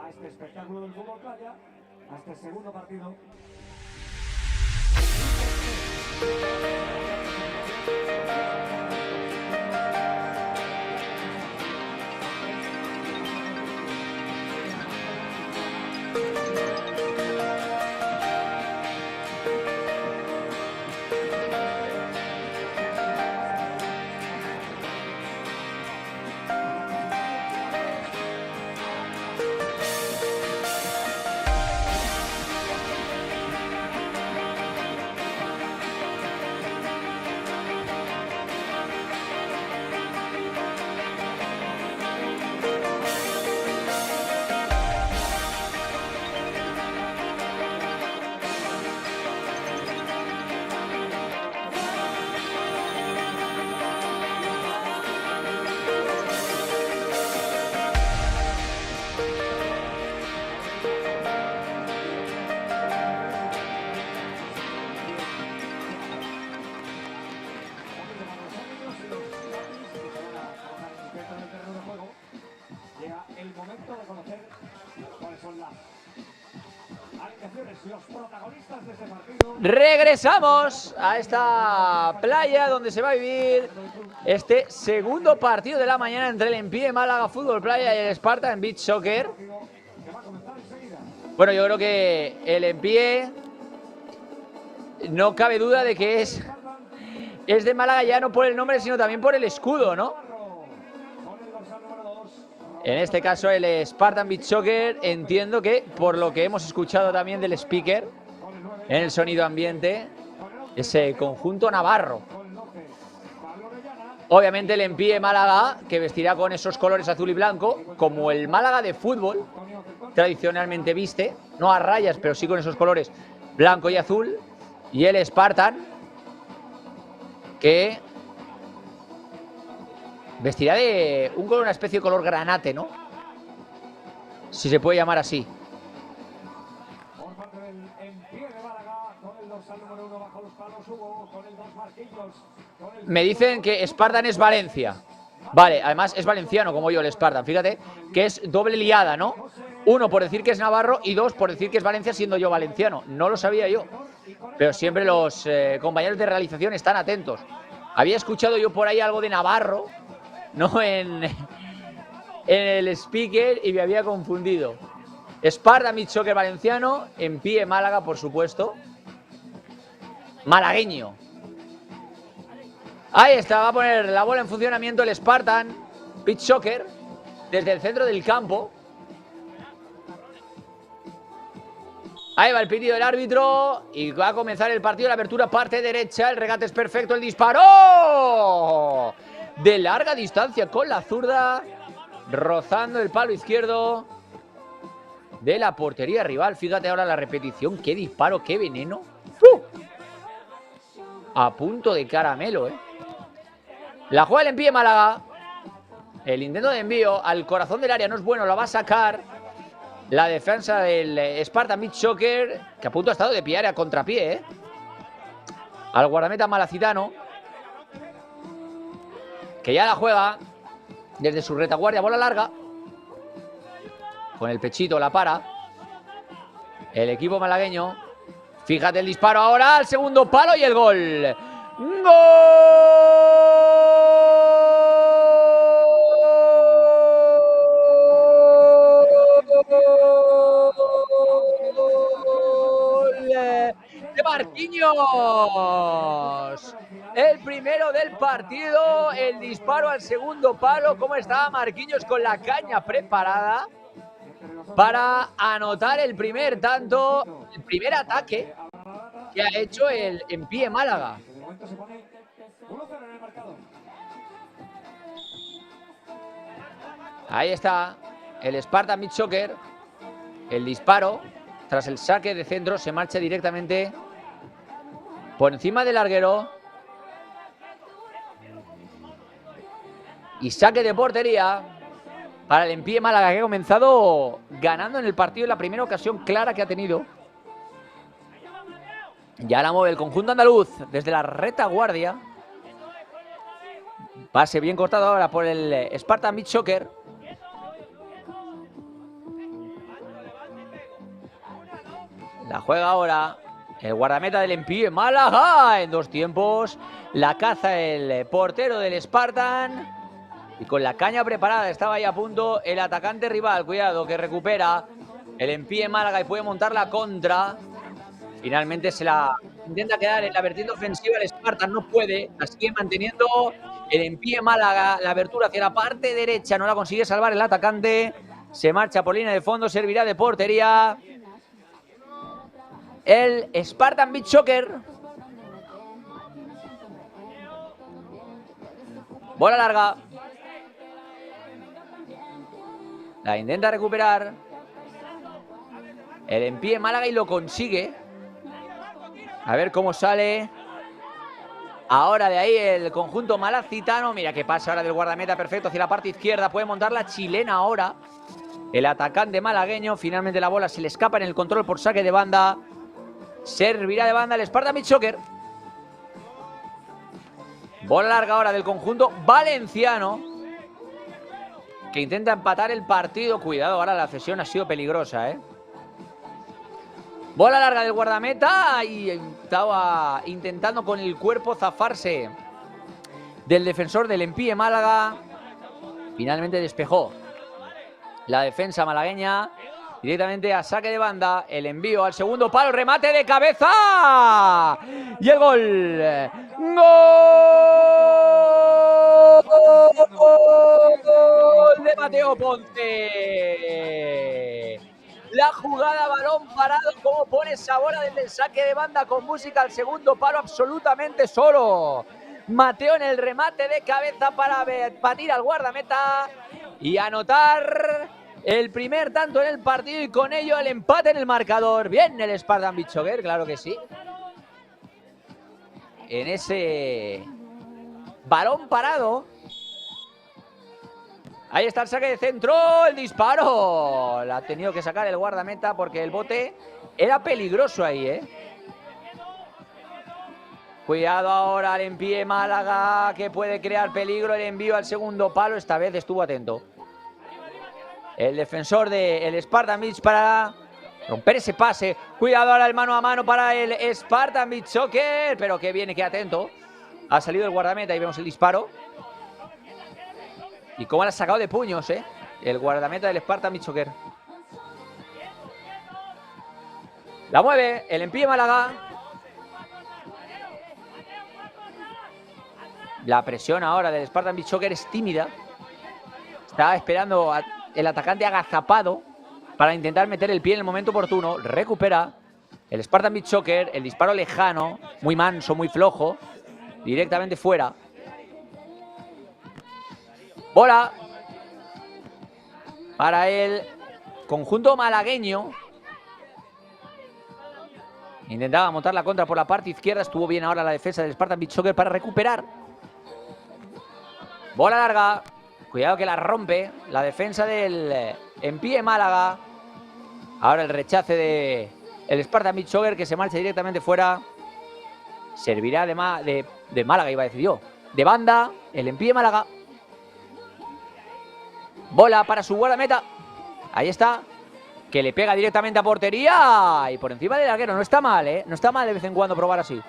a este espectáculo del fútbol playa, a este segundo partido. El momento de conocer cuáles son las alineaciones y los protagonistas de este partido. Regresamos a esta playa donde se va a vivir este segundo partido de la mañana entre el Empie Málaga Fútbol Playa y el Spartan Beach Soccer. Bueno, yo creo que el Empie, no cabe duda de que es de Málaga ya no por el nombre sino también por el escudo, ¿no? En este caso el Spartan Beach Soccer, entiendo que por lo que hemos escuchado también del speaker en el sonido ambiente, ese conjunto navarro. Obviamente el Empie Málaga, que vestirá con esos colores azul y blanco, como el Málaga de fútbol tradicionalmente viste, no a rayas, pero sí con esos colores blanco y azul. Y el Spartan, que vestirá de un color, una especie de color granate, ¿no? Si se puede llamar así. Por parte del Empie de Málaga, con el dorsal número 1 bajo los palos, Hugo, con el 2 Marquillos. Me dicen que Spartan es Valencia. Vale, además es valenciano como yo el Spartan. Fíjate que es doble liada, ¿no? Uno por decir que es navarro y dos por decir que es Valencia siendo yo valenciano. No lo sabía yo. Pero siempre los compañeros de realización están atentos. Había escuchado yo por ahí algo de navarro, no en el speaker, y me había confundido. Spartan Beach Soccer valenciano, Empie Málaga, por supuesto. Malagueño. Ahí está, va a poner la bola en funcionamiento el Spartan Beach Soccer desde el centro del campo. Ahí va el pitido del árbitro y va a comenzar el partido. La apertura parte derecha, el regate es perfecto, el disparo de larga distancia con la zurda, rozando el palo izquierdo de la portería rival. Fíjate ahora la repetición, qué disparo, qué veneno. A punto de caramelo, La juega el Empie Málaga. El intento de envío al corazón del área no es bueno, la va a sacar la defensa del Spartan Beach Soccer, que a punto ha estado de pillar a contrapié, al guardameta malacitano, que ya la juega desde su retaguardia, bola larga, con el pechito la para el equipo malagueño. Fíjate el disparo ahora al segundo palo y el gol. ¡Gol! De Marquinhos. El primero del partido, el disparo al segundo palo. ¿Cómo estaba Marquinhos con la caña preparada para anotar el primer tanto, el primer ataque que ha hecho el Empie Málaga? Ahí está el Spartan Beach Soccer. El disparo, tras el saque de centro, se marcha directamente por encima del larguero. Y saque de portería para el Empie Málaga, que ha comenzado ganando en el partido en la primera ocasión clara que ha tenido. Ya la mueve el conjunto andaluz desde la retaguardia. Pase bien cortado ahora por el Spartan Beach Soccer. La juega ahora el guardameta del Empie Málaga. En 2 tiempos. La caza el portero del Spartan. Y con la caña preparada estaba ahí a punto el atacante rival. Cuidado, que recupera el Empie Málaga y puede montar la contra. Finalmente se la intenta quedar en la vertiente ofensiva. El Spartan no puede. La sigue manteniendo el Empie Málaga. La abertura hacia la parte derecha. No la consigue salvar el atacante. Se marcha por línea de fondo. Servirá de portería el Spartan Beach Soccer. Bola larga. La intenta recuperar el Empie Málaga y lo consigue. A ver cómo sale ahora de ahí el conjunto malacitano. Mira qué pasa ahora del guardameta perfecto hacia la parte izquierda. Puede montar la chilena ahora el atacante malagueño. Finalmente la bola se le escapa en el control por saque de banda. Servirá de banda el Spartan Beach Soccer. Bola larga ahora del conjunto valenciano, que intenta empatar el partido. Cuidado, ahora la cesión ha sido peligrosa, ¿eh? Bola larga del guardameta y estaba intentando con el cuerpo zafarse del defensor del Empie Málaga. Finalmente despejó la defensa malagueña directamente a saque de banda. El envío al segundo palo, remate de cabeza y el gol. ¡Gol de Mateo Ponce! La jugada balón parado, como pone Sabora desde el saque de banda con música al segundo palo, absolutamente solo. Mateo en el remate de cabeza para batir al guardameta y anotar el primer tanto en el partido y con ello el empate en el marcador. Bien el Spartan Beach Soccer, claro que sí. En ese balón parado. Ahí está el saque de centro, el disparo. La ha tenido que sacar el guardameta porque el bote era peligroso ahí, ¿eh? Cuidado ahora el Empie Málaga, que puede crear peligro. El envío al segundo palo, esta vez estuvo atento el defensor del Spartan Beach para romper ese pase. Cuidado ahora el mano a mano para el Spartan Beach Soccer, pero que viene, que atento. Ha salido el guardameta y vemos el disparo. Y cómo la ha sacado de puños, el guardameta del Spartan Beach Soccer. La mueve el Empie Málaga. La presión ahora del Spartan Beach Soccer es tímida. Estaba esperando el atacante agazapado para intentar meter el pie en el momento oportuno. Recupera el Spartan Beach Soccer. El disparo lejano, muy manso, muy flojo. Directamente fuera. Bola para el conjunto malagueño. Intentaba montar la contra por la parte izquierda. Estuvo bien ahora la defensa del Spartan Beach Soccer para recuperar. Bola larga. Cuidado que la rompe la defensa del Empie Málaga. Ahora el rechace de el Spartan Beach Soccer, que se marcha directamente fuera. Servirá de Málaga, iba a decir yo. De banda, el Empie Málaga. Bola para su guardameta. Ahí está. Que le pega directamente a portería. Y por encima del arquero. No está mal, ¿eh? No está mal de vez en cuando probar así.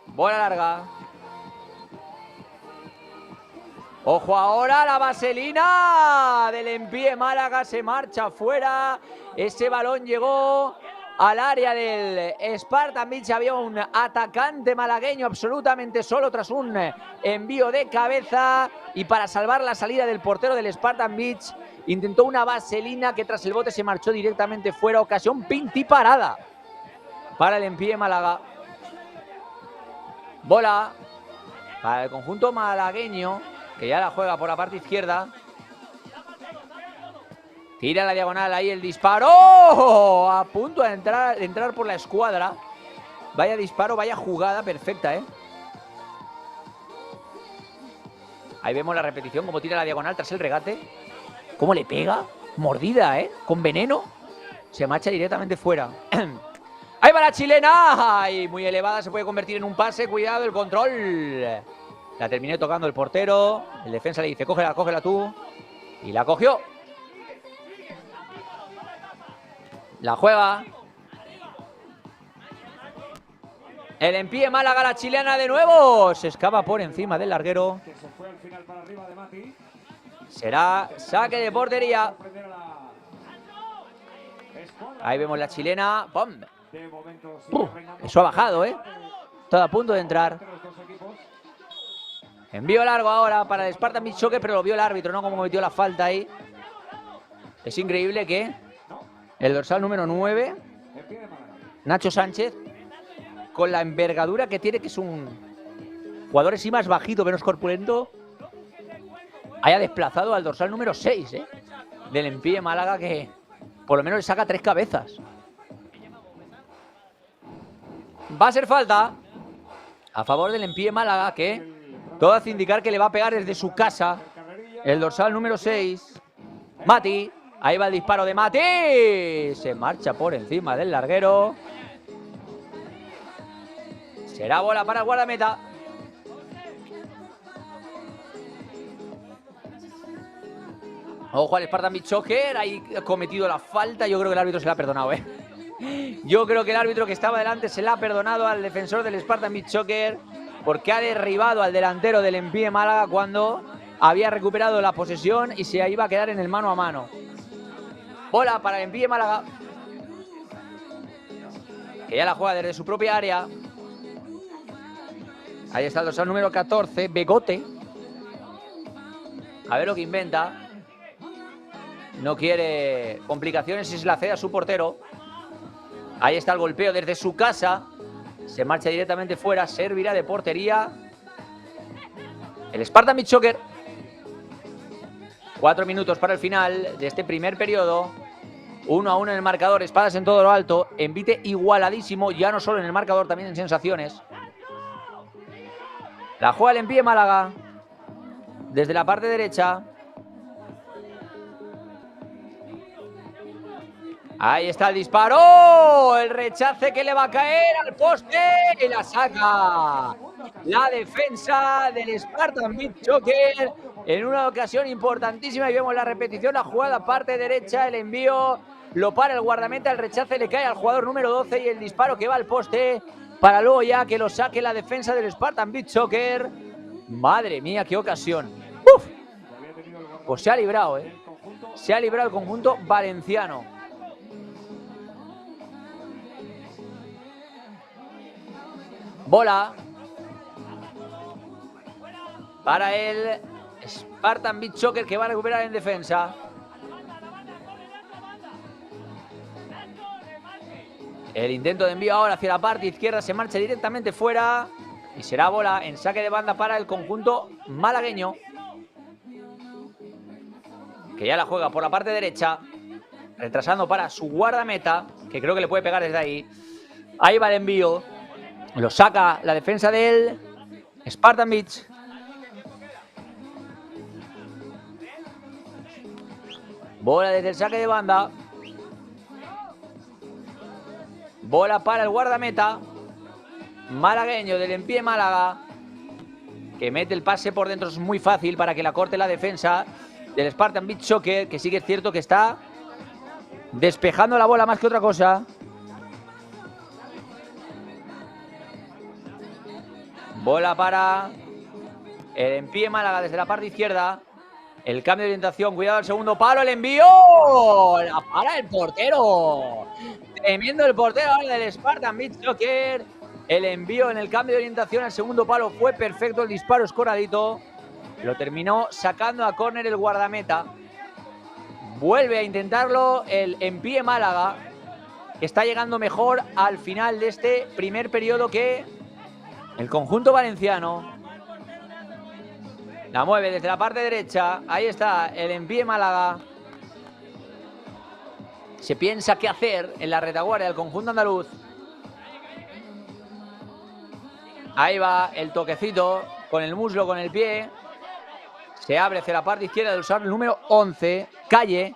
Bola larga. Ojo ahora, la vaselina del Empie Málaga se marcha fuera. Ese balón llegó al área del Spartan Beach. Había un atacante malagueño absolutamente solo tras un envío de cabeza. Y para salvar la salida del portero del Spartan Beach, intentó una vaselina que tras el bote se marchó directamente fuera. Ocasión pintiparada para el Empie Málaga. Bola para el conjunto malagueño, que ya la juega por la parte izquierda. Tira la diagonal, ahí el disparo. ¡Oh! A punto de entrar por la escuadra. Vaya disparo, vaya jugada perfecta, ¿eh? Ahí vemos la repetición, cómo tira la diagonal tras el regate. Cómo le pega. Mordida, ¿eh? Con veneno. Se marcha directamente fuera. Ahí va la chilena. Ay, muy elevada, se puede convertir en un pase. Cuidado, el control. La terminé tocando el portero. El defensa le dice, cógela, cógela tú. Y la cogió. La juega. El Empie Málaga, la chilena de nuevo. Se escapa por encima del larguero. Que se fue al final para arriba de Mati. Será saque de portería. Ahí vemos la chilena. ¡Pum! De momento sigue reinando. Eso ha bajado, ¿eh? Todo a punto de entrar. Los dos equipos. Envío largo ahora para el Spartan Beach Soccer, pero lo vio el árbitro, ¿no? Como metió la falta ahí. Es increíble que el dorsal número 9, En pie de Málaga. Nacho Sánchez, con la envergadura que tiene, que es un jugador así más bajito, menos corpulento, haya desplazado al dorsal número 6, ¿eh? Del Empie Málaga, que por lo menos le saca 3 cabezas. Va a ser falta a favor del Empie Málaga, que todo hace indicar que le va a pegar desde su casa el dorsal número 6, Mati. Ahí va el disparo de Mati. Se marcha por encima del larguero. Será bola para el guardameta. Ojo al Spartan Beach Soccer. Ahí ha cometido la falta. Yo creo que el árbitro se la ha perdonado, ¿eh? Yo creo que el árbitro que estaba delante se la ha perdonado al defensor del Spartan Beach Soccer, porque ha derribado al delantero del Empie Málaga cuando había recuperado la posesión y se iba a quedar en el mano a mano. Bola para el Empie Málaga, que ya la juega desde su propia área. Ahí está el dorsal número 14, Begote. A ver lo que inventa. No quiere complicaciones y se la cede a su portero. Ahí está el golpeo desde su casa. Se marcha directamente fuera. Servirá de portería el Spartan Beach Soccer. 4 minutos para el final de este primer periodo. 1-1 en el marcador. Espadas en todo lo alto. Envite igualadísimo. Ya no solo en el marcador, también en sensaciones. La juega el Empie Málaga. Desde la parte derecha. Ahí está el disparo. El rechace que le va a caer al poste. Y la saca la defensa del Spartan Beach Soccer en una ocasión importantísima. Y vemos la repetición. La jugada parte derecha. El envío lo para el guardameta. El rechace le cae al jugador número 12. Y el disparo que va al poste para luego ya que lo saque la defensa del Spartan Beach Soccer. Madre mía, qué ocasión. ¡Uf! Pues se ha librado, ¿eh? Se ha librado el conjunto valenciano. Bola para el Spartan Beach Soccer, que va a recuperar en defensa. El intento de envío ahora hacia la parte izquierda se marcha directamente fuera y será bola en saque de banda para el conjunto malagueño, que ya la juega por la parte derecha, retrasando para su guardameta, que creo que le puede pegar desde ahí. Ahí va el envío. Lo saca la defensa del Spartan Beach. Bola desde el saque de banda. Bola para el guardameta malagueño del Empie Málaga, que mete el pase por dentro. Es muy fácil para que la corte la defensa del Spartan Beach Soccer, que sí que es cierto que está despejando la bola más que otra cosa. Bola para el Empie Málaga desde la parte izquierda. El cambio de orientación, cuidado al segundo palo, el envío. La para el portero. Tremendo el portero ahora del Spartan Beach Soccer. El envío en el cambio de orientación al segundo palo fue perfecto. El disparo escoradito. Lo terminó sacando a córner el guardameta. Vuelve a intentarlo el Empie Málaga, que está llegando mejor al final de este primer periodo que el conjunto valenciano. La mueve desde la parte derecha. Ahí está el Empie Málaga. Se piensa qué hacer en la retaguardia del conjunto andaluz. Ahí va el toquecito con el muslo, con el pie. Se abre hacia la parte izquierda del usuario número 11. Calle.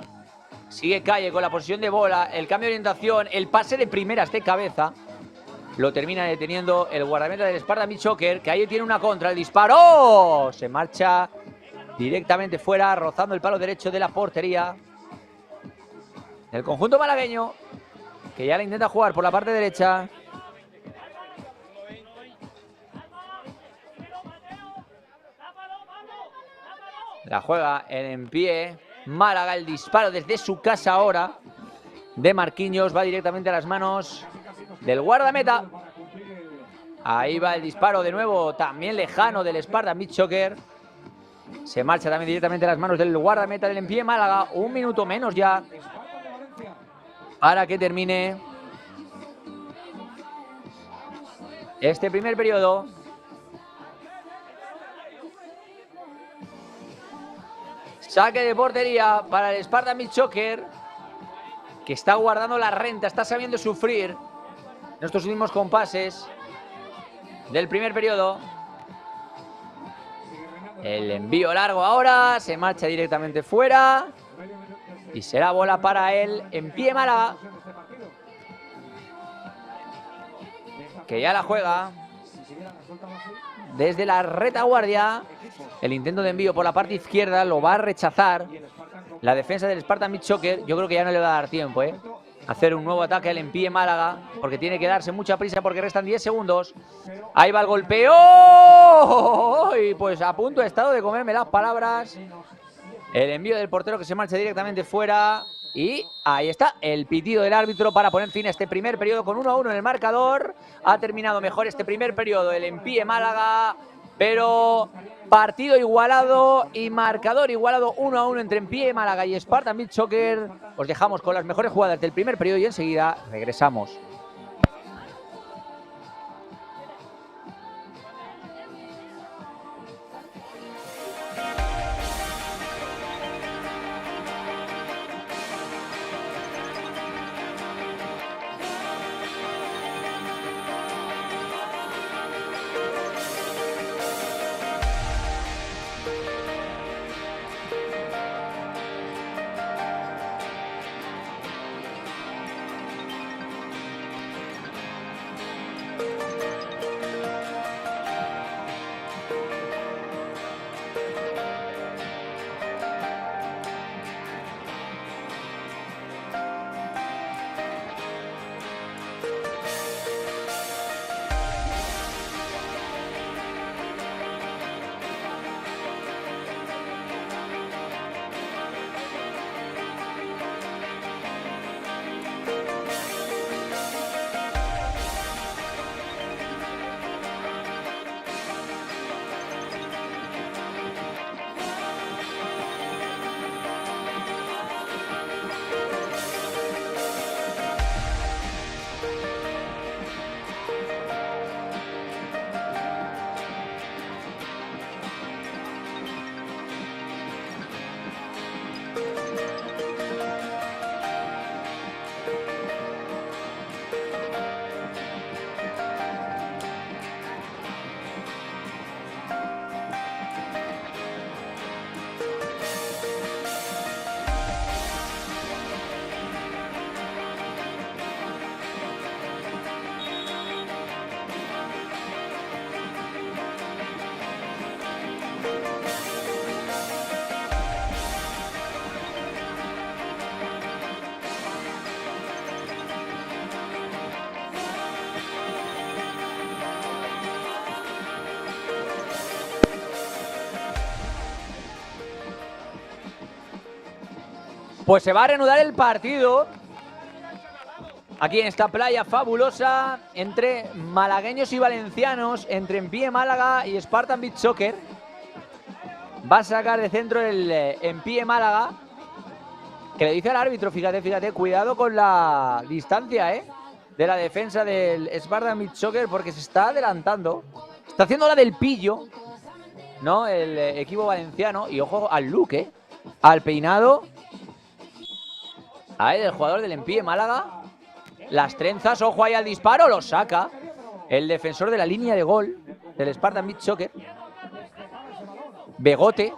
Sigue Calle con la posición de bola. El cambio de orientación. El pase de primeras de cabeza. Lo termina deteniendo el guardameta del Spartan Beach Soccer, que ahí tiene una contra. El disparo se marcha directamente fuera, rozando el palo derecho de la portería del conjunto malagueño. que ya la intenta jugar por la parte derecha. La juega en pie. Málaga, el disparo desde su casa ahora de Marquinhos. Va directamente a las manos del guardameta. Ahí va el disparo de nuevo, también lejano del Spartan Beach Soccer. Se marcha también directamente a las manos del guardameta del Empie Málaga. Un minuto menos ya para que termine este primer periodo. Saque de portería para el Spartan Beach Soccer, que está guardando la renta, está sabiendo sufrir en estos últimos compases del primer periodo. El envío largo ahora, se marcha directamente fuera y será bola para él en pie Málaga, que ya la juega desde la retaguardia. El intento de envío por la parte izquierda lo va a rechazar la defensa del Spartan Beach Soccer. Yo creo que ya no le va a dar tiempo, hacer un nuevo ataque al Empie Málaga, porque tiene que darse mucha prisa porque restan 10 segundos. Ahí va el golpeo. Y pues a punto he estado de comerme las palabras. El envío del portero que se marcha directamente fuera. Y ahí está el pitido del árbitro para poner fin a este primer periodo con 1-1 en el marcador. Ha terminado mejor este primer periodo el Empie Málaga, pero partido igualado y marcador igualado 1-1 entre Empie Málaga y Spartan Beach Soccer. Os dejamos con las mejores jugadas del primer periodo y enseguida regresamos. Pues se va a reanudar el partido aquí en esta playa fabulosa entre malagueños y valencianos, entre Empie Málaga y Spartan Beach Soccer. Va a sacar de centro el Empie Málaga, que le dice al árbitro, fíjate, cuidado con la distancia de la defensa del Spartan Beach Soccer, porque se está adelantando. Está haciendo la del pillo, ¿no? El equipo valenciano. Y ojo al look, al peinado ahí del jugador del Empie Málaga. Las trenzas, ojo ahí al disparo, lo saca el defensor de la línea de gol del Spartan Beach Soccer, Begote.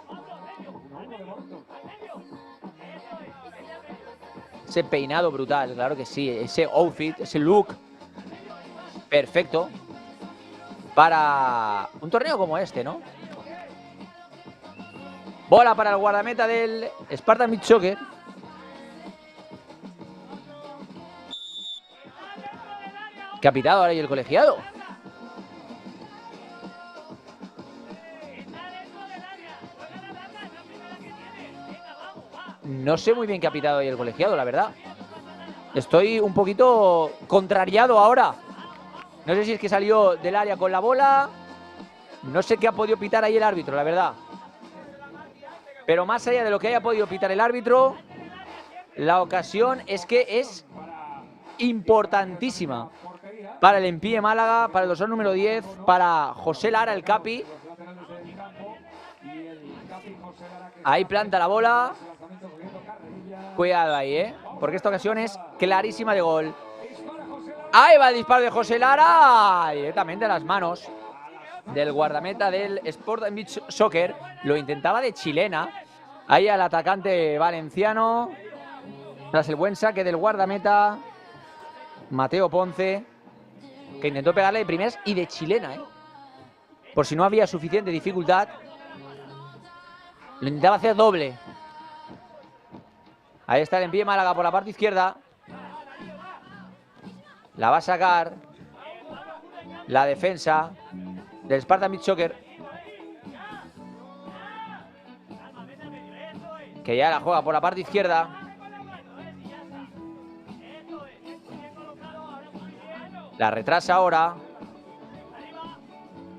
Ese peinado brutal, claro que sí, ese outfit, ese look perfecto para un torneo como este, ¿no? Bola para el guardameta del Spartan Beach Soccer. ¿Qué ha pitado ahora y el colegiado? No sé muy bien qué ha pitado ahí el colegiado, la verdad. Estoy un poquito contrariado ahora. No sé si es que salió del área con la bola. No sé qué ha podido pitar ahí el árbitro, la verdad. Pero más allá de lo que haya podido pitar el árbitro, la ocasión es que es importantísima para el Empie Málaga, para el dorsal número 10, para José Lara, el capi. Ahí planta la bola. Cuidado ahí, porque esta ocasión es clarísima de gol. Ahí va el disparo de José Lara, directamente a las manos del guardameta del Sport Beach Soccer. Lo intentaba de chilena. Ahí al atacante valenciano. Tras el buen saque del guardameta Mateo Ponce, que intentó pegarle de primeras y de chilena, por si no había suficiente dificultad. Lo intentaba hacer doble. Ahí está el Empie Málaga por la parte izquierda. La va a sacar la defensa del Spartan Beach Soccer, que ya la juega por la parte izquierda. La retrasa ahora.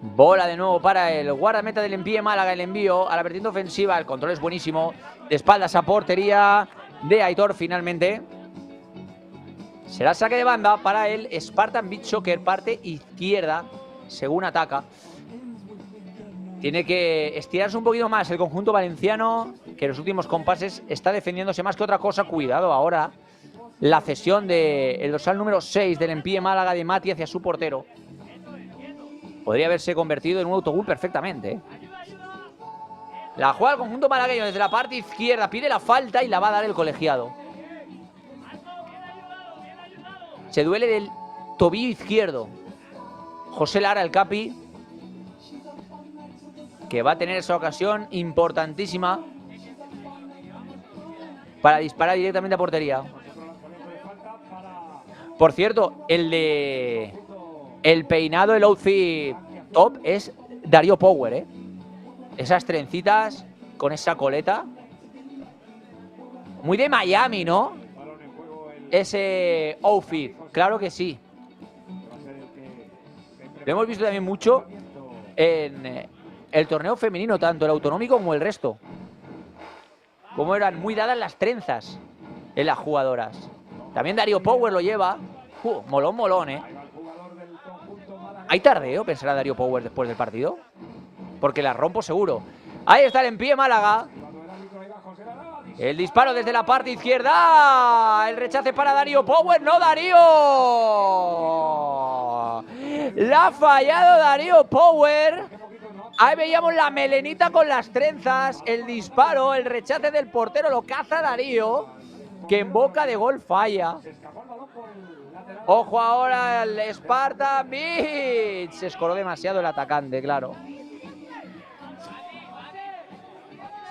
Bola de nuevo para el guardameta del Empie Málaga. El envío a la vertiente ofensiva. El control es buenísimo. De espaldas a portería de Aitor finalmente. Será saque de banda para el Spartan Beach Soccer, parte izquierda, según ataca. Tiene que estirarse un poquito más el conjunto valenciano, que en los últimos compases está defendiéndose más que otra cosa. Cuidado ahora la cesión del dorsal número 6 del Empie Málaga de Mati hacia su portero. Podría haberse convertido en un autogol perfectamente. La juega el conjunto malagueño desde la parte izquierda. Pide la falta y la va a dar el colegiado. Se duele del tobillo izquierdo José Lara, el capi, que va a tener esa ocasión importantísima para disparar directamente a portería. Por cierto, el peinado, el outfit top es Darío Power, Esas trencitas con esa coleta. Muy de Miami, ¿no? Ese outfit, claro que sí. Lo hemos visto también mucho en el torneo femenino, tanto el autonómico como el resto. Como eran muy dadas las trenzas en las jugadoras. También Darío Power lo lleva. Molón, ¿Hay tardeo? ¿Pensará Darío Power después del partido? Porque la rompo seguro. Ahí está el Empie Málaga. El disparo desde la parte izquierda. El rechace para Darío Power. ¡No, Darío! La ha fallado Darío Power. Ahí veíamos la melenita con las trenzas. El disparo, el rechace del portero lo caza Darío, que en boca de gol falla. Ojo ahora el Spartan Beach. Se escoró demasiado el atacante, claro.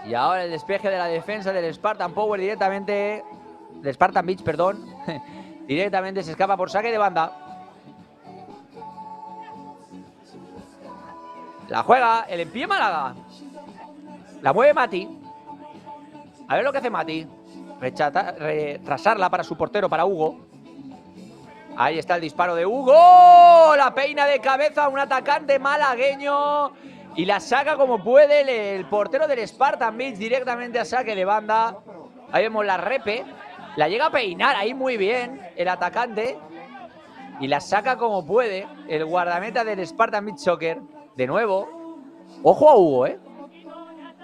Y ahora el despeje de la defensa del Spartan Power directamente. Del Spartan Beach, perdón. Directamente se escapa por saque de banda. La juega el Empie Málaga. La mueve Mati. A ver lo que hace Mati. Retrasarla para su portero, para Hugo. Ahí está el disparo de Hugo. La peina de cabeza a un atacante malagueño. Y la saca como puede el portero del Spartan Beach directamente a saque de banda. Ahí vemos la repe. La llega a peinar ahí muy bien el atacante. Y la saca como puede el guardameta del Spartan Beach Soccer. De nuevo. Ojo a Hugo,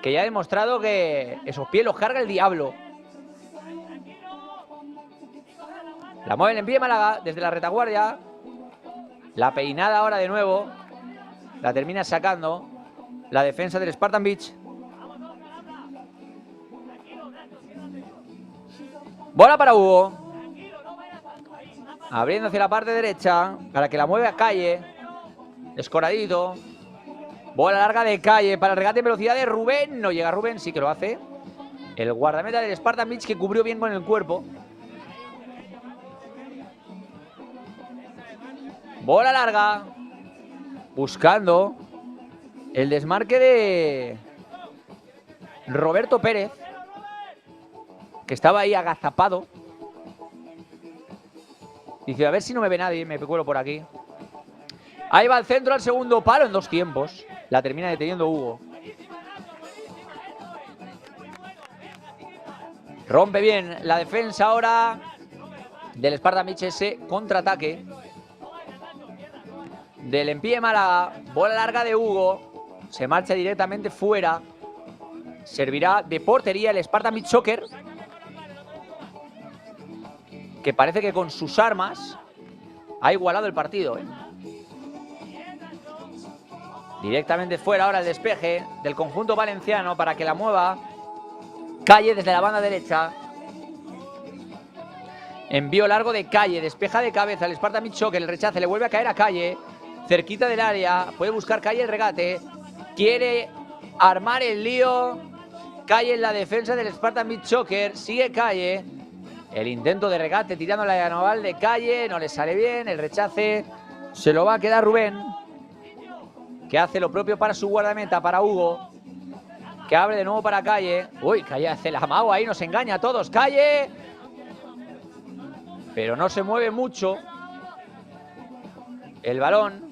que ya ha demostrado que esos pies los carga el diablo. La mueve el Empie Málaga desde la retaguardia. La peinada ahora de nuevo. La termina sacando la defensa del Spartan Beach. Bola para Hugo. Abriendo hacia la parte derecha para que la mueve a Calle. Escoradito. Bola larga de Calle para el regate en velocidad de Rubén. No llega Rubén, sí que lo hace. El guardameta del Spartan Beach, que cubrió bien con el cuerpo. Bola larga. Buscando el desmarque de Roberto Pérez, que estaba ahí agazapado. Dice, a ver si no me ve nadie, me cuelo por aquí. Ahí va el centro al segundo palo en 2 tiempos. La termina deteniendo Hugo. Rompe bien la defensa ahora del Spartan Beach, ese contraataque del Empie Málaga. Bola larga de Hugo. Se marcha directamente fuera. Servirá de portería el Spartan Beach Soccer, que parece que con sus armas ha igualado el partido, ¿eh? Directamente fuera ahora el despeje del conjunto valenciano para que la mueva Calle desde la banda derecha. Envío largo de Calle, despeja de cabeza el Spartan Beach Soccer, el rechace, le vuelve a caer a Calle, cerquita del área, puede buscar Calle el regate, quiere armar el lío, Calle en la defensa del Spartan Beach Soccer, sigue Calle, el intento de regate tirando la diagonal de Calle, no le sale bien, el rechace se lo va a quedar Rubén, que hace lo propio para su guardameta, para Hugo, que abre de nuevo para Calle. Uy, Calle hace el amago ahí, nos engaña a todos, Calle, pero no se mueve mucho el balón.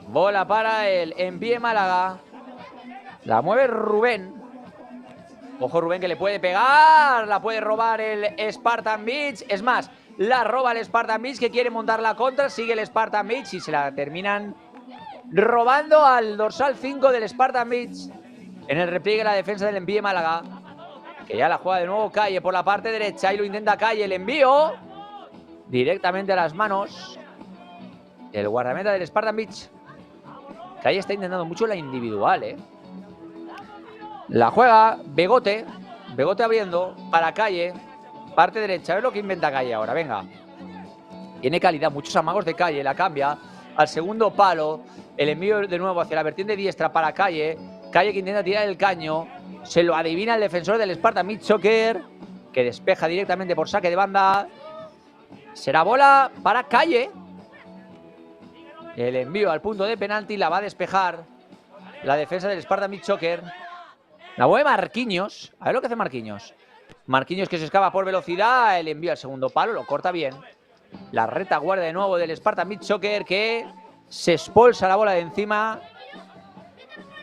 Bola para el Empie Málaga, la mueve Rubén. Ojo Rubén, que le puede pegar, la puede robar el Spartan Beach, es más, la roba el Spartan Beach, que quiere montar la contra, sigue el Spartan Beach y se la terminan robando al dorsal 5 del Spartan Beach. En el repliegue la defensa del Empie Málaga, que ya la juega de nuevo Calle por la parte derecha y lo intenta Calle, el envío directamente a las manos del guardameta del Spartan Beach. Calle está intentando mucho la individual, ¿eh? La juega Begote, Begote abriendo para Calle, parte derecha, a ver lo que inventa Calle ahora, venga. Tiene calidad, muchos amagos de Calle, la cambia al segundo palo, el envío de nuevo hacia la vertiente diestra para Calle, Calle que intenta tirar el caño, se lo adivina el defensor del Spartan Beach Soccer, que despeja directamente por saque de banda. Será bola para Calle. El envío al punto de penalti la va a despejar la defensa del Spartan Beach Soccer. La mueve Marquinhos. A ver lo que hace Marquinhos. Marquinhos que se escapa por velocidad. El envío al segundo palo, lo corta bien. La retaguardia de nuevo del Spartan Beach Soccer, que se expulsa la bola de encima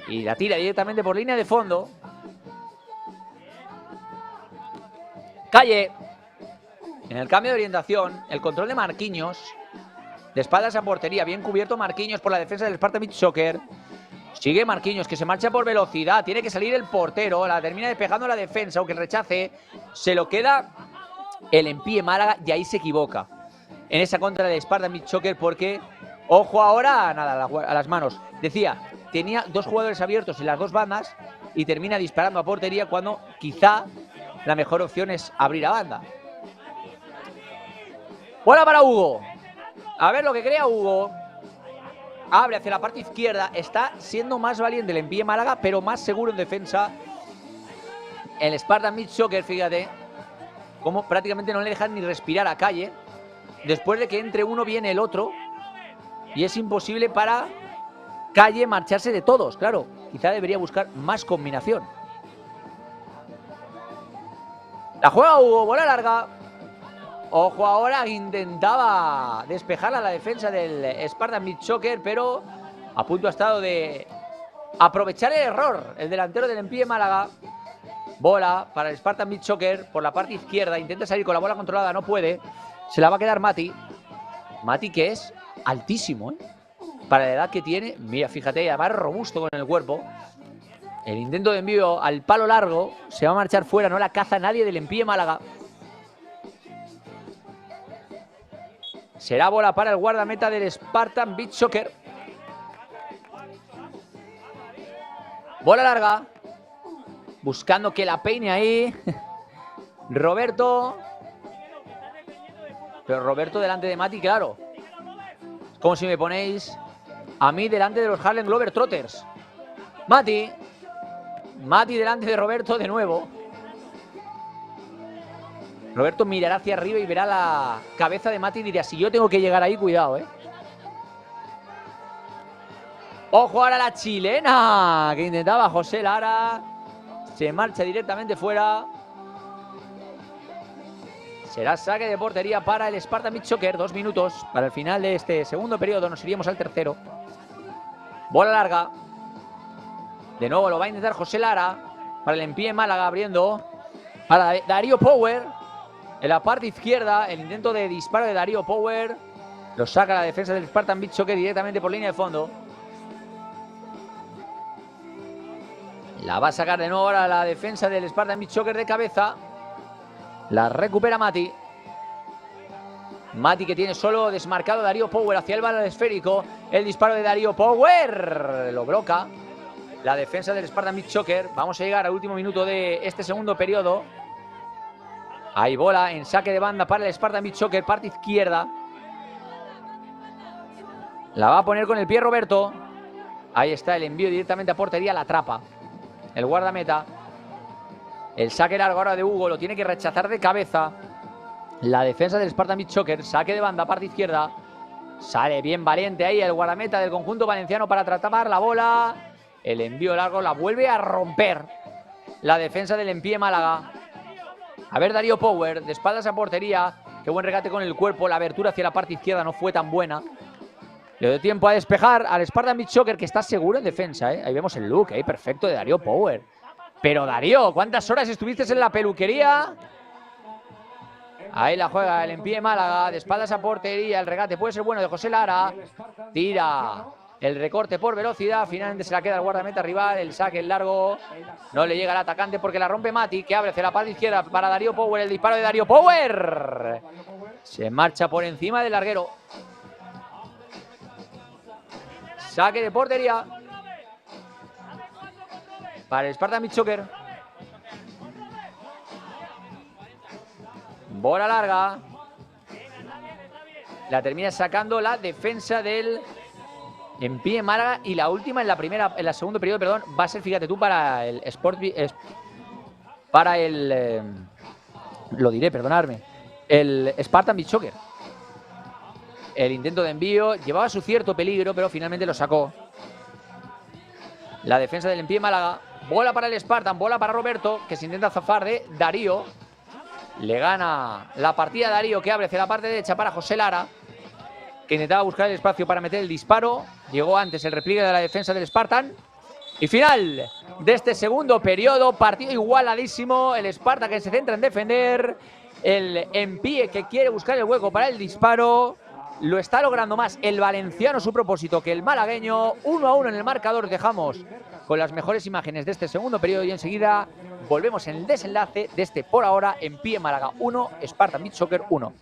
y la tira directamente por línea de fondo. Calle. En el cambio de orientación, el control de Marquinhos. De espaldas a portería, bien cubierto Marquinhos por la defensa del Spartan Beach Soccer. Sigue Marquinhos, que se marcha por velocidad. Tiene que salir el portero. La termina despejando la defensa, aunque el rechace se lo queda el Empie Málaga y ahí se equivoca en esa contra del Spartan Beach Soccer, porque, ojo ahora, nada, a las manos. Decía, tenía 2 jugadores abiertos en las 2 bandas y termina disparando a portería cuando quizá la mejor opción es abrir a banda. Bola para Hugo. A ver lo que crea Hugo. Abre hacia la parte izquierda. Está siendo más valiente el Empie Málaga, pero más seguro en defensa el Spartan Beach Soccer, fíjate. Como prácticamente no le dejan ni respirar a Calle. Después de que entre uno viene el otro. Y es imposible para Calle marcharse de todos, claro. Quizá debería buscar más combinación. La juega Hugo, bola larga. Ojo ahora, intentaba despejarla la defensa del Spartan Beach Soccer, pero a punto ha estado de aprovechar el error el delantero del Empie Málaga. Bola para el Spartan Beach Soccer por la parte izquierda. Intenta salir con la bola controlada, no puede. Se la va a quedar Mati. Mati, que es altísimo, ¿eh? Para la edad que tiene. Mira, fíjate, además robusto con el cuerpo. El intento de envío al palo largo. Se va a marchar fuera, no la caza nadie del Empie Málaga. Será bola para el guardameta del Spartan Beach Soccer. Bola larga. Buscando que la peine ahí Roberto. Pero Roberto delante de Mati, claro. Es como si me ponéis a mí delante de los Harlem Globetrotters. Mati delante de Roberto de nuevo. Roberto mirará hacia arriba y verá la cabeza de Mati y dirá, si yo tengo que llegar ahí, cuidado, ¿eh? ¡Ojo ahora la chilena! Que intentaba José Lara. Se marcha directamente fuera. Será saque de portería para el Spartan Beach Soccer. 2 minutos para el final de este segundo periodo. Nos iríamos al tercero. Bola larga. De nuevo lo va a intentar José Lara. Para el Empie Málaga abriendo. Para Darío Power. En la parte izquierda. El intento de disparo de Darío Power. Lo saca la defensa del Spartan Beach Soccer directamente por línea de fondo. La va a sacar de nuevo ahora la defensa del Spartan Beach Soccer de cabeza. La recupera Mati. Mati que tiene solo desmarcado a Darío Power hacia el balón esférico. El disparo de Darío Power. Lo bloca la defensa del Spartan Beach Soccer. Vamos a llegar al último minuto de este segundo periodo. Hay bola en saque de banda para el Spartan Beach Soccer, parte izquierda. La va a poner con el pie Roberto. Ahí está el envío directamente a portería. La atrapa el guardameta. El saque largo ahora de Hugo. Lo tiene que rechazar de cabeza la defensa del Spartan Beach Soccer. Saque de banda, parte izquierda. Sale bien valiente ahí el guardameta del conjunto valenciano para tratar la bola. El envío largo la vuelve a romper la defensa del Empie Málaga. A ver Darío Power, de espaldas a portería. Qué buen regate con el cuerpo. La abertura hacia la parte izquierda no fue tan buena. Le dio tiempo a despejar al Spartan Beach Soccer, que está seguro en defensa, ¿eh? Ahí vemos el look, perfecto de Darío Power. Pero Darío, ¿cuántas horas estuviste en la peluquería? Ahí la juega el Empie Málaga, de espaldas a portería. El regate puede ser bueno de José Lara. Tira el recorte por velocidad. Finalmente se la queda el guardameta rival. El saque en largo no le llega al atacante porque la rompe Mati, que abre hacia la parte izquierda para Darío Power. El disparo de Darío Power. Se marcha por encima del larguero. Saque de portería para el Spartan Beach Soccer. Bola larga. La termina sacando la defensa del Empie Málaga. Y la última en la segundo periodo, perdón, va a ser, fíjate tú, para el lo diré, perdonadme, el Spartan Beach Soccer. El intento de envío llevaba su cierto peligro, pero finalmente lo sacó la defensa del Empie Málaga. Bola para el Spartan, bola para Roberto, que se intenta zafar de Darío. Le gana la partida Darío, que abre hacia la parte derecha para José Lara, que intentaba buscar el espacio para meter el disparo. Llegó antes el repliegue de la defensa del Spartan. Y final de este segundo periodo, partido igualadísimo. El Spartan que se centra en defender. El Empie que quiere buscar el hueco para el disparo. Lo está logrando más el valenciano su propósito que el malagueño. 1-1 en el marcador. Dejamos con las mejores imágenes de este segundo periodo y enseguida volvemos en el desenlace de este por ahora Empie Málaga 1, Spartan Beach Soccer 1.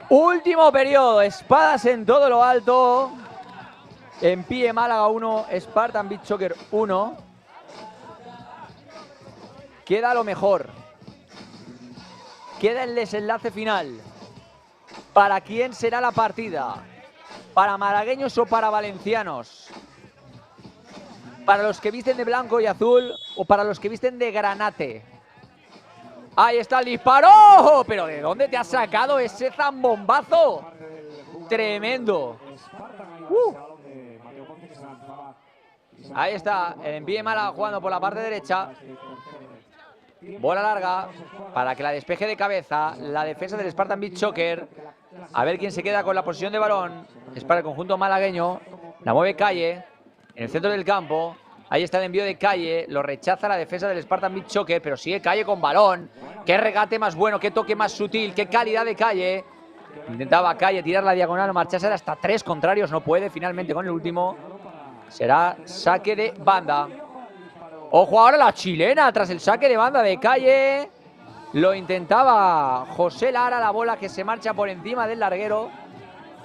Último periodo, espadas en todo lo alto. En pie Málaga 1, Spartan Beach Soccer 1. Queda lo mejor. Queda el desenlace final. ¿Para quién será la partida? ¿Para malagueños o para valencianos? ¿Para los que visten de blanco y azul o para los que visten de granate? Ahí está el disparo. ¿Pero de dónde te has sacado ese zambombazo? Tremendo. Ahí está el envíe Málaga jugando por la parte derecha. Bola larga para que la despeje de cabeza la defensa del Spartan Beach Soccer. A ver quién se queda con la posición de balón. Es para el conjunto malagueño. La mueve Calle en el centro del campo. Ahí está el envío de Calle. Lo rechaza la defensa del Spartan Beach Soccer, pero sigue Calle con balón. Qué regate más bueno, qué toque más sutil, qué calidad de Calle. Intentaba Calle tirar la diagonal o marcharse hasta 3 contrarios. No puede finalmente con el último. Será saque de banda. Ojo ahora la chilena tras el saque de banda de Calle. Lo intentaba José Lara, la bola que se marcha por encima del larguero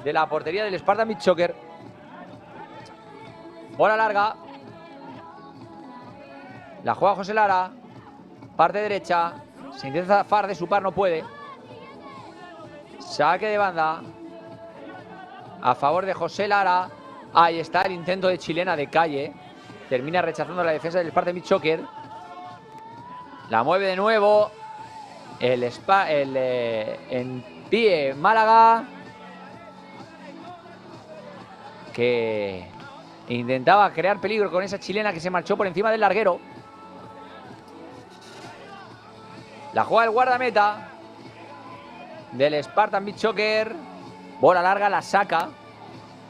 de la portería del Spartan Beach Soccer. Bola larga. La juega José Lara. Parte derecha. Se intenta zafar de su par, no puede. Saque de banda. A favor de José Lara. Ahí está el intento de chilena de Calle. Termina rechazando la defensa del Spartan Beach Soccer. La mueve de nuevo. En pie Málaga. Que intentaba crear peligro con esa chilena que se marchó por encima del larguero. La juega el guardameta del Spartan Beach Soccer. Bola larga, la saca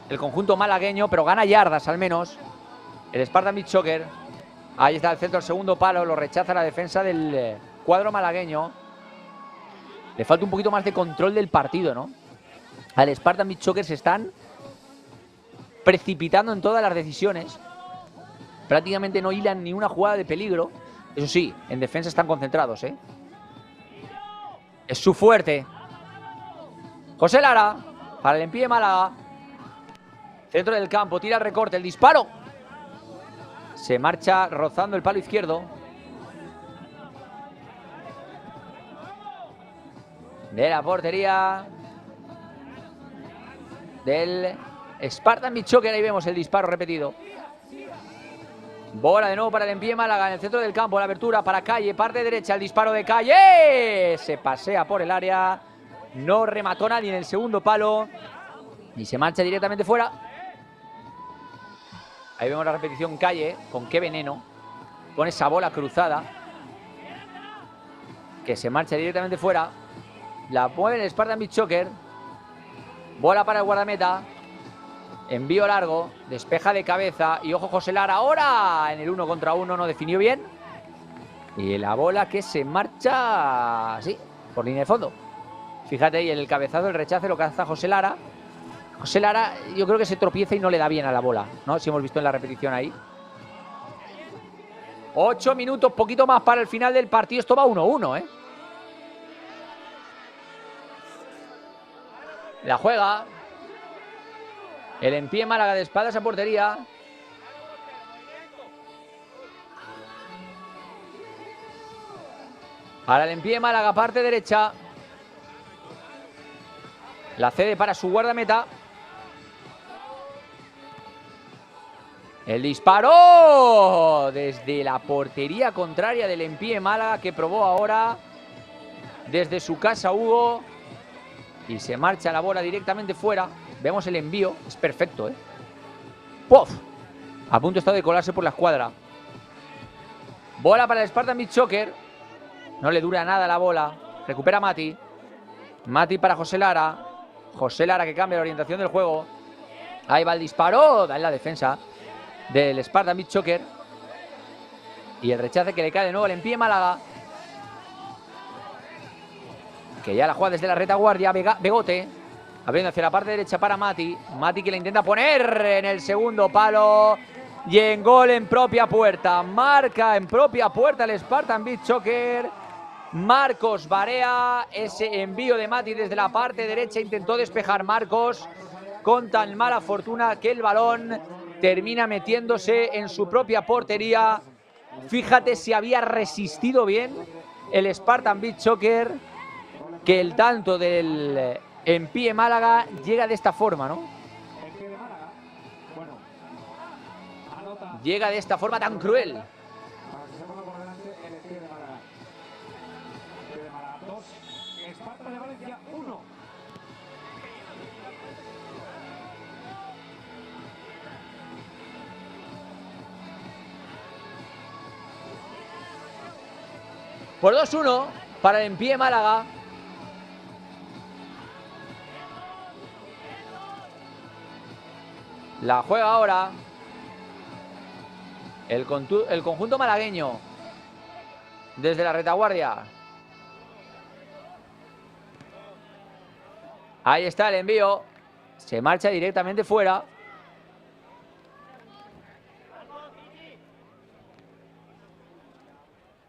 el conjunto malagueño, pero gana yardas al menos el Spartan Beach Soccer. Ahí está el centro, el segundo palo. Lo rechaza la defensa del cuadro malagueño. Le falta un poquito más de control del partido, ¿no? Al Spartan Beach Soccer se están precipitando en todas las decisiones. Prácticamente no hilan ni una jugada de peligro. Eso sí, en defensa están concentrados, ¿eh? Es su fuerte. José Lara para el empie Málaga. Centro del campo, tira el recorte, el disparo. Se marcha rozando el palo izquierdo de la portería del Spartan Beach Soccer. Ahí vemos el disparo repetido. Bola de nuevo para el envíe Málaga en el centro del campo. La abertura para Calle, parte derecha, el disparo de Calle. Se pasea por el área. No remató nadie en el segundo palo. Y se marcha directamente fuera. Ahí vemos la repetición Calle. Con qué veneno. Con esa bola cruzada. Que se marcha directamente fuera. La mueve el Spartan Beach Soccer. Bola para el guardameta. Envío largo, despeja de cabeza y ojo José Lara ahora en el 1 contra 1, no definió bien. Y la bola que se marcha, sí, por línea de fondo. Fíjate ahí el cabezazo, el rechace, lo que hace José Lara. José Lara yo creo que se tropieza y no le da bien a la bola, ¿no? Si hemos visto en la repetición ahí. 8 minutos, poquito más para el final del partido. Esto va 1-1, ¿eh? La juega el empie Málaga de espaldas a portería. Para el empie Málaga, parte derecha. La cede para su guardameta. El disparo desde la portería contraria del empie Málaga, que probó ahora desde su casa Hugo. Y se marcha la bola directamente fuera. Vemos el envío, es perfecto, ¿eh? ¡Puf! A punto está de colarse por la escuadra. Bola para el Spartan Beach Soccer. No le dura nada la bola. Recupera Mati. Mati para José Lara. José Lara que cambia la orientación del juego. Ahí va el disparo. Da en la defensa del Spartan Beach Soccer. Y el rechace que le cae de nuevo al empie Málaga. Que ya la juega desde la retaguardia. Begote. Abriendo hacia la parte derecha para Mati. Mati que la intenta poner en el segundo palo. Y en gol en propia puerta. Marca en propia puerta el Spartan Beach Soccer. Marcos Barea, ese envío de Mati desde la parte derecha, intentó despejar Marcos con tan mala fortuna que el balón termina metiéndose en su propia portería. Fíjate si había resistido bien el Spartan Beach Soccer, que el tanto del Empie Málaga llega de esta forma, ¿no? Llega de esta forma tan cruel. Por 2-1 para el Empie Málaga. La juega ahora el conjunto malagueño desde la retaguardia. Ahí está el envío. Se marcha directamente fuera.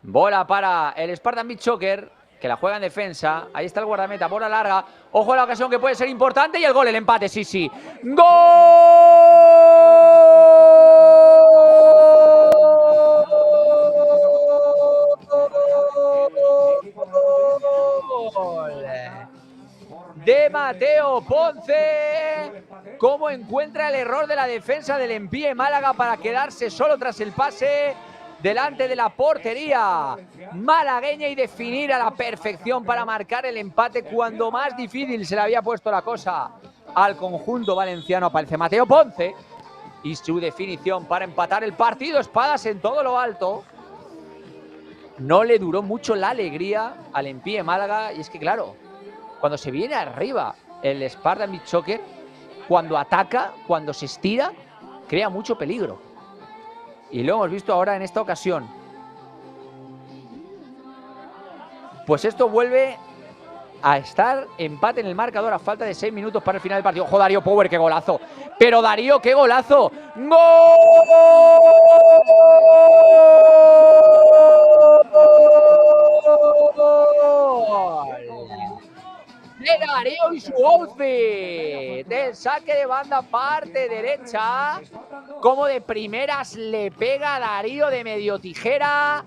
Bola para el Spartan Beach Soccer, que la juega en defensa. Ahí está el guardameta, bola larga. Ojo a la ocasión que puede ser importante. Y el gol, el empate, sí, sí. ¡Gol! De Mateo Ponce. ¿Cómo encuentra el error de la defensa del Empie Málaga para quedarse solo tras el pase delante de la portería malagueña y definir a la perfección para marcar el empate cuando más difícil se le había puesto la cosa al conjunto valenciano? Aparece Mateo Ponce y su definición para empatar el partido. Espadas en todo lo alto. No le duró mucho la alegría al Empie Málaga, y es que claro, cuando se viene arriba el Spartan Beach Soccer, cuando ataca, cuando se estira, crea mucho peligro. Y lo hemos visto ahora en esta ocasión. Pues esto vuelve a estar empate en el marcador a falta de 6 minutos para el final del partido. ¡Ojo, Darío Power, qué golazo! ¡Pero Darío, qué golazo! ¡Gol! De Darío y su 11. Del saque de banda parte derecha. Como de primeras le pega a Darío de medio tijera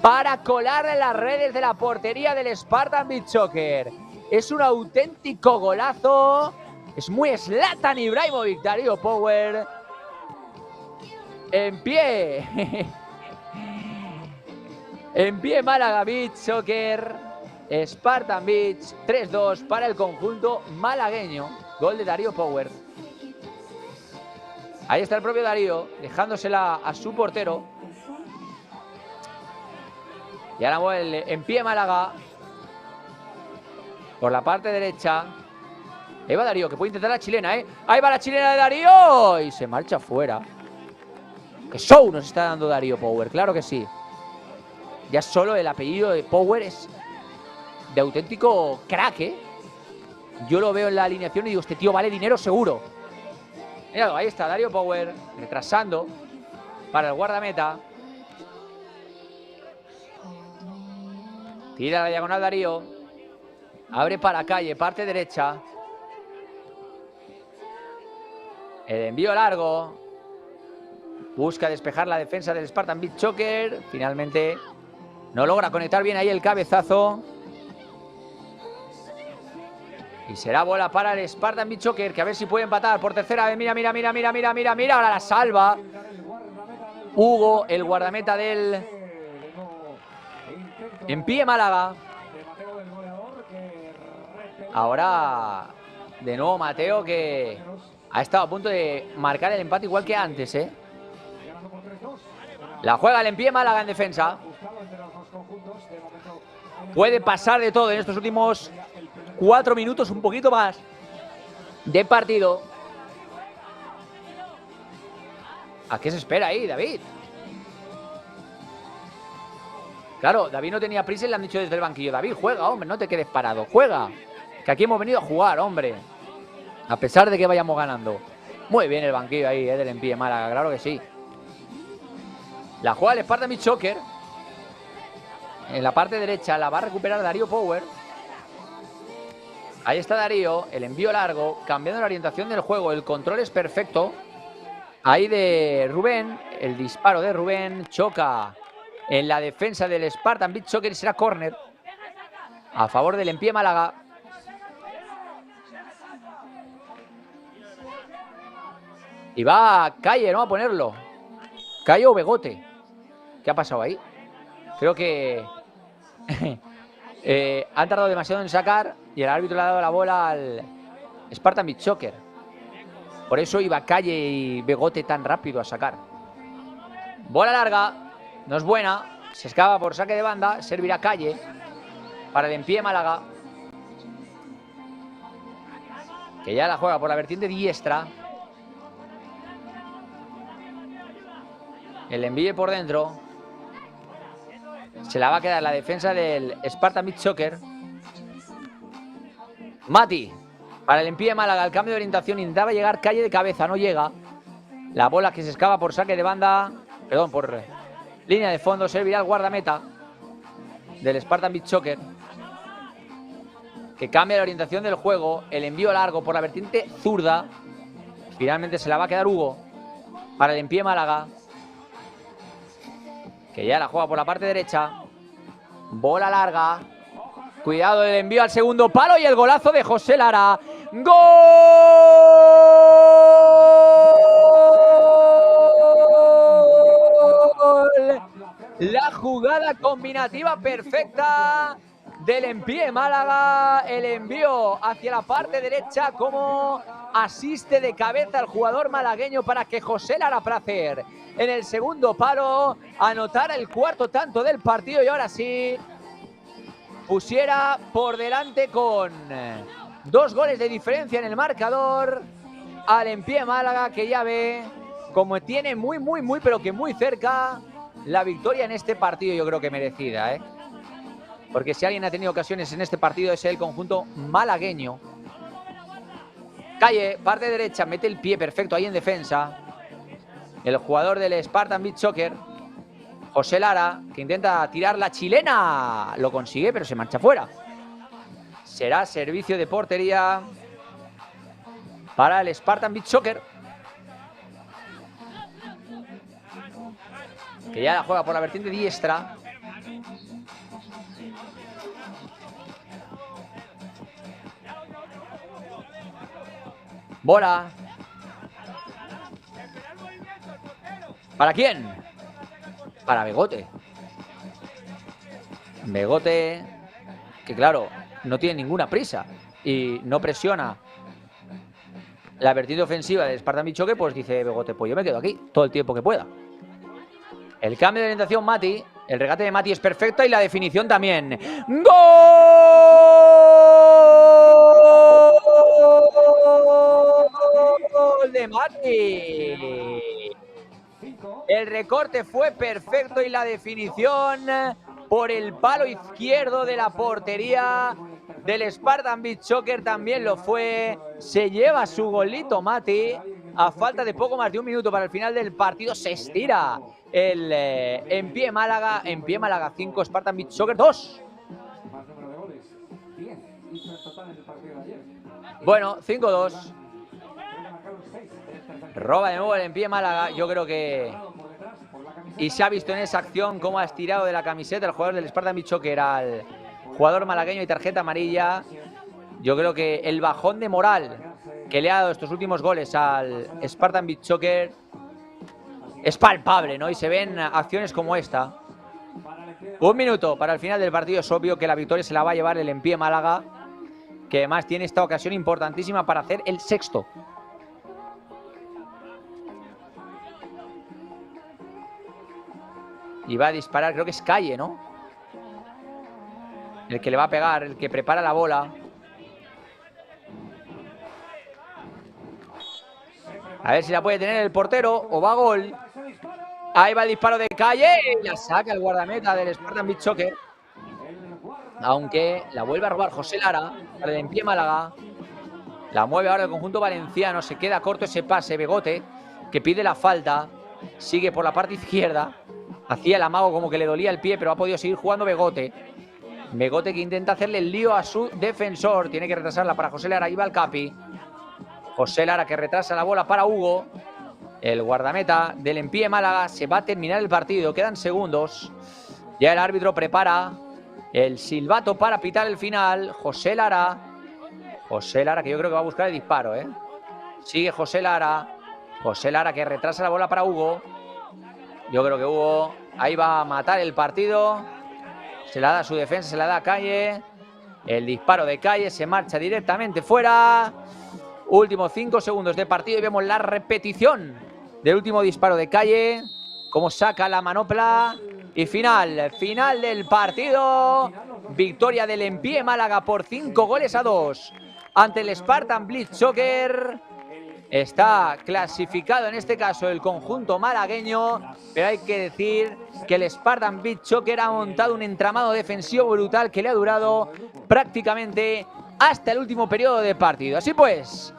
para colarle las redes de la portería del Spartan Beach Soccer. Es un auténtico golazo. Es muy Zlatan Ibrahimovic, Darío Power. En pie. En pie Málaga Beach Soccer. Spartan Beach 3-2 para el conjunto malagueño. Gol de Darío Power. Ahí está el propio Darío, dejándosela a su portero. Y ahora vuelve en pie Málaga. Por la parte derecha. Ahí va Darío, que puede intentar la chilena, ¿eh? Ahí va la chilena de Darío. Y se marcha fuera. ¡Qué show nos está dando Darío Power! Claro que sí. Ya solo el apellido de Power es de auténtico crack, ¿eh? Yo lo veo en la alineación y digo, este tío vale dinero seguro. Míralo, ahí está Darío Power, retrasando para el guardameta. Tira la diagonal Darío. Abre para calle, parte derecha. El envío largo. Busca despejar la defensa del Spartan Beach Soccer. Finalmente no logra conectar bien ahí el cabezazo. Y será bola para el Spartan Beach Soccer, que a ver si puede empatar por tercera vez. Mira. Ahora la salva Hugo, el guardameta del Empie Málaga. Ahora de nuevo Mateo, que ha estado a punto de marcar el empate igual que antes, ¿eh? La juega el Empie Málaga en defensa. Puede pasar de todo en estos últimos 4 minutos, un poquito más de partido. ¿A qué se espera ahí, David? Claro, David no tenía prisa y le han dicho desde el banquillo: David, juega, hombre, no te quedes parado, juega, que aquí hemos venido a jugar, hombre, a pesar de que vayamos ganando. Muy bien el banquillo ahí, del Empie Málaga, claro que sí. La juega el Spartan Beach Soccer. En la parte derecha la va a recuperar Darío Power. Ahí está Darío, el envío largo, cambiando la orientación del juego. El control es perfecto. Ahí de Rubén, el disparo de Rubén choca en la defensa del Spartan Beach Soccer y será córner a favor del Empie Málaga. Y va Calle, ¿no? A ponerlo. Calle o Begote. ¿Qué ha pasado ahí? Creo que han tardado demasiado en sacar y el árbitro le ha dado la bola al Spartan Beach Soccer. Por eso iba Calle y Begote tan rápido a sacar. Bola larga, no es buena. Se escapa por saque de banda. Servirá Calle para el Empie Málaga, que ya la juega por la vertiente diestra. El envíe por dentro. Se la va a quedar la defensa del Spartan Beach Soccer. Mati para el Empie Málaga. El cambio de orientación. Intentaba llegar Calle de cabeza. No llega. La bola que se escapa por saque de banda. Perdón, por línea de fondo. Servirá al guardameta del Spartan Beach Soccer, que cambia la orientación del juego. El envío largo por la vertiente zurda. Finalmente se la va a quedar Hugo para el Empie Málaga, que ya la juega por la parte derecha. Bola larga. Cuidado del envío al segundo palo y el golazo de José Lara. ¡Gol! La jugada combinativa perfecta del Empie Málaga. El envío hacia la parte derecha, como asiste de cabeza al jugador malagueño para que José Lara Placer en el segundo palo anotara el cuarto tanto del partido y ahora sí pusiera por delante con 2 goles de diferencia en el marcador al Empie Málaga, que ya ve como tiene muy pero que muy cerca la victoria en este partido. Yo creo que merecida, porque si alguien ha tenido ocasiones en este partido es el conjunto malagueño. Calle, parte derecha, mete el pie perfecto ahí en defensa. El jugador del Spartan Beach Soccer, José Lara, que intenta tirar la chilena. Lo consigue, pero se marcha fuera. Será servicio de portería para el Spartan Beach Soccer, que ya la juega por la vertiente diestra. Bola. ¿Para quién? Para Begote. Begote, que claro, no tiene ninguna prisa y no presiona la vertiente ofensiva del Spartan Beach Soccer, pues dice Begote, pues yo me quedo aquí todo el tiempo que pueda. El cambio de orientación Mati, el regate de Mati es perfecto y la definición también. ¡Gol de Mati! El recorte fue perfecto y la definición por el palo izquierdo de la portería del Spartan Beach Soccer también lo fue. Se lleva su golito Mati a falta de poco más de 1 minuto para el final del partido. Se estira el Empie Málaga. Empie Málaga 5, Spartan Beach Soccer 2. Bueno, 5-2. Roba de nuevo el Empie Málaga. Yo creo que... Y se ha visto en esa acción cómo ha estirado de la camiseta el jugador del Spartan Beach Soccer al jugador malagueño y tarjeta amarilla. Yo creo que el bajón de moral que le ha dado estos últimos goles al Spartan Beach Soccer es palpable, ¿no? Y se ven acciones como esta. 1 minuto para el final del partido. Es obvio que la victoria se la va a llevar el Empie Málaga, que además tiene esta ocasión importantísima para hacer el 6º. Y va a disparar, creo que es Calle, ¿no? El que le va a pegar, el que prepara la bola. A ver si la puede tener el portero o va a gol. Ahí va el disparo de Calle y la saca el guardameta del Spartan Beach Soccer. Aunque la vuelve a robar José Lara para el Empie Málaga. La mueve ahora el conjunto valenciano. Se queda corto ese pase. Begote, que pide la falta. Sigue por la parte izquierda. Hacía el amago como que le dolía el pie, pero ha podido seguir jugando Begote. Begote que intenta hacerle el lío a su defensor. Tiene que retrasarla para José Lara. Ahí va el Capi. José Lara que retrasa la bola para Hugo. El guardameta del Empie Málaga. Se va a terminar el partido. Quedan segundos. Ya el árbitro prepara el silbato para pitar el final. José Lara. José Lara que yo creo que va a buscar el disparo, ¿eh? Sigue José Lara. José Lara que retrasa la bola para Hugo. Yo creo que Hugo ahí va a matar el partido. Se la da a su defensa, se la da a Calle. El disparo de Calle se marcha directamente fuera. Últimos 5 segundos de partido y vemos la repetición del último disparo de Calle. Cómo saca la manopla. Y final del partido. Victoria del Empie Málaga por 5-2 ante el Spartan Blitz Soccer. Está clasificado en este caso el conjunto malagueño, pero hay que decir que el Spartan Beach Soccer ha montado un entramado defensivo brutal que le ha durado prácticamente hasta el último periodo de partido. Así pues,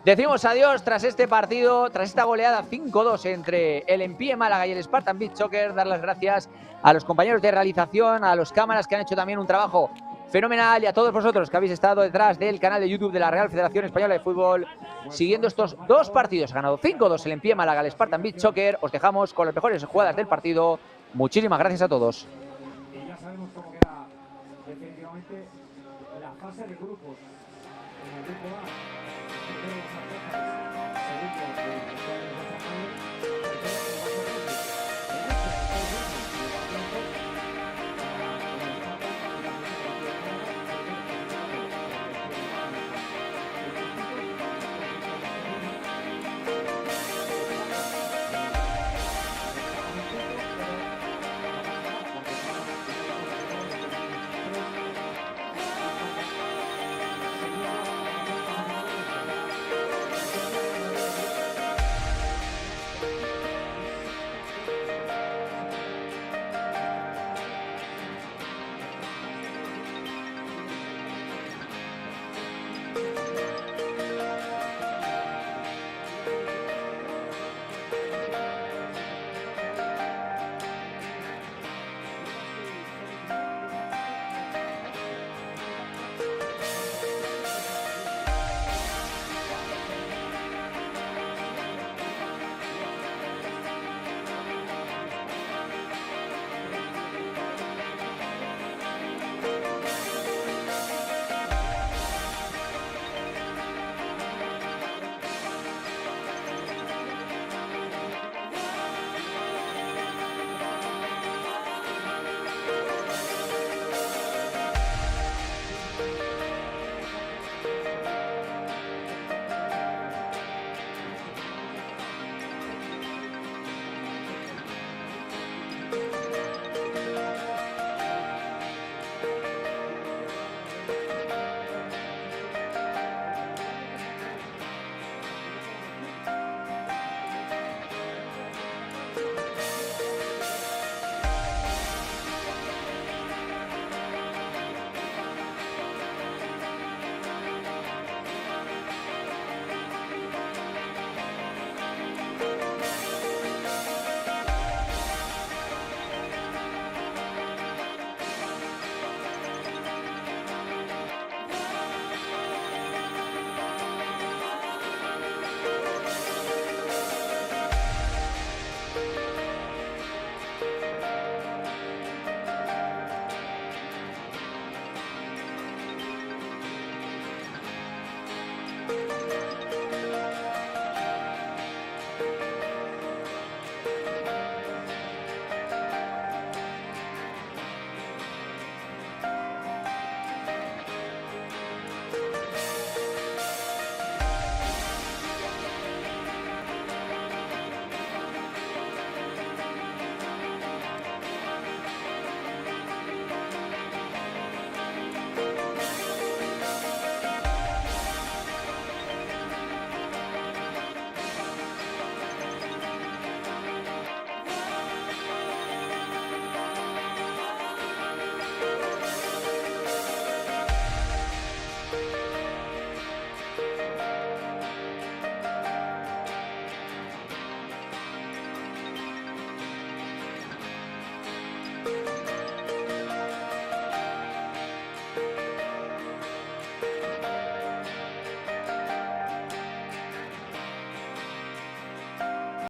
decimos adiós tras este partido, tras esta goleada 5-2 entre el Empie Málaga y el Spartan Beach Soccer. Dar las gracias a los compañeros de realización, a los cámaras que han hecho también un trabajo fenomenal y a todos vosotros que habéis estado detrás del canal de YouTube de la Real Federación Española de Fútbol siguiendo estos dos partidos. Ha ganado 5-2 el Empie Málaga, el Spartan Beach Soccer. Os dejamos con las mejores jugadas del partido. Muchísimas gracias a todos. Y ya sabemos cómo queda definitivamente la fase de grupos. En el grupo A,